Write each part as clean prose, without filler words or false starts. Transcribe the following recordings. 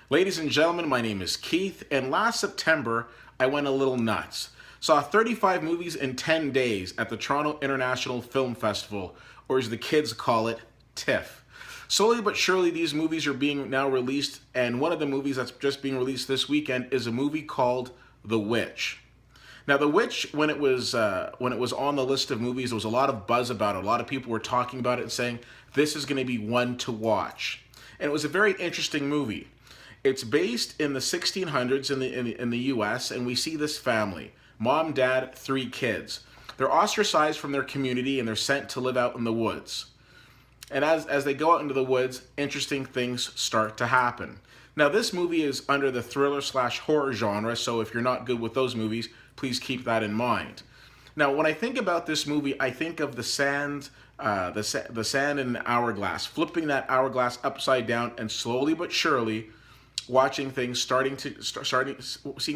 Ladies and gentlemen, my name is Keith, and last September I went a little nuts. Saw 35 movies in 10 days at the Toronto International Film Festival, or as the kids call it, TIFF. Slowly but surely these movies are being now released, and one of the movies that's just being released this weekend is a movie called The Witch. Now, The Witch, when it was on the list of movies, there was a lot of buzz about it. A lot of people were talking about it and saying, this is going to be one to watch. And it was a very interesting movie. It's based in the 1600s in the U.S., and we see this family, mom, dad, 3 kids. They're ostracized from their community, and they're sent to live out in the woods. And as they go out into the woods, interesting things start to happen. Now, this movie is under the thriller/horror genre, so if you're not good with those movies, please keep that in mind. Now, when I think about this movie, I think of the sand in an hourglass, flipping that hourglass upside down, and slowly but surely watching things seeing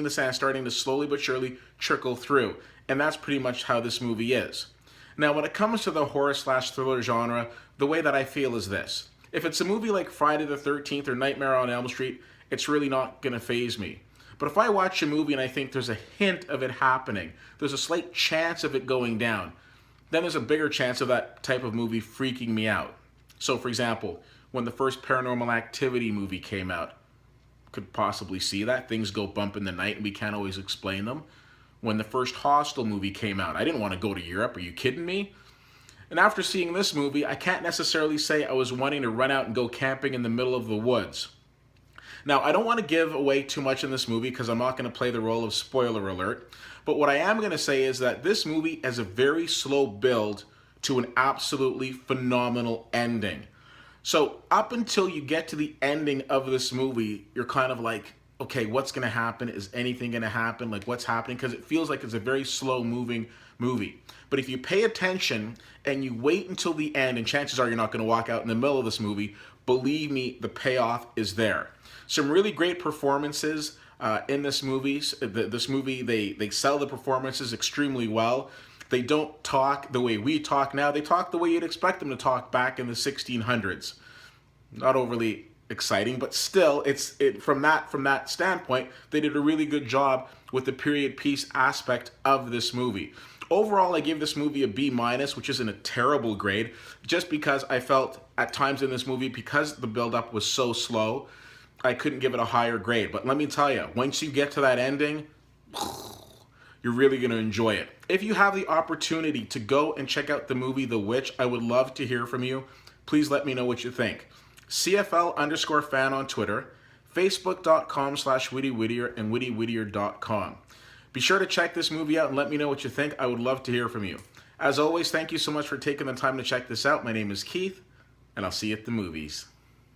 the sand starting to slowly but surely trickle through. And that's pretty much how this movie is. Now, when it comes to the horror/thriller genre, the way that I feel is this. If it's a movie like Friday the 13th or Nightmare on Elm Street, it's really not going to faze me. But if I watch a movie and I think there's a hint of it happening, there's a slight chance of it going down, then there's a bigger chance of that type of movie freaking me out. So, for example, when the first Paranormal Activity movie came out, could possibly see that. Things go bump in the night and we can't always explain them. When the first Hostel movie came out, I didn't want to go to Europe. Are you kidding me? And after seeing this movie, I can't necessarily say I was wanting to run out and go camping in the middle of the woods. Now, I don't want to give away too much in this movie because I'm not going to play the role of spoiler alert. But what I am going to say is that this movie has a very slow build to an absolutely phenomenal ending. So up until you get to the ending of this movie, you're kind of like, okay, what's going to happen? Is anything going to happen? Like, what's happening? Because it feels like it's a very slow-moving movie. But if you pay attention and you wait until the end, and chances are you're not going to walk out in the middle of this movie, believe me, the payoff is there. Some really great performances in this movie. They sell the performances extremely well. They don't talk the way we talk now. They talk the way you'd expect them to talk back in the 1600s. Not overly exciting, but still, from that standpoint, they did a really good job with the period piece aspect of this movie. Overall, I give this movie a B-, which isn't a terrible grade, just because I felt at times in this movie, because the build-up was so slow, I couldn't give it a higher grade. But let me tell you, once you get to that ending, you're really going to enjoy it. If you have the opportunity to go and check out the movie The Witch, I would love to hear from you. Please let me know what you think. CFL_fan on Twitter, Facebook.com/WittyWhittier, and WittyWhittier.com. Be sure to check this movie out and let me know what you think. I would love to hear from you. As always, thank you so much for taking the time to check this out. My name is Keith, and I'll see you at the movies.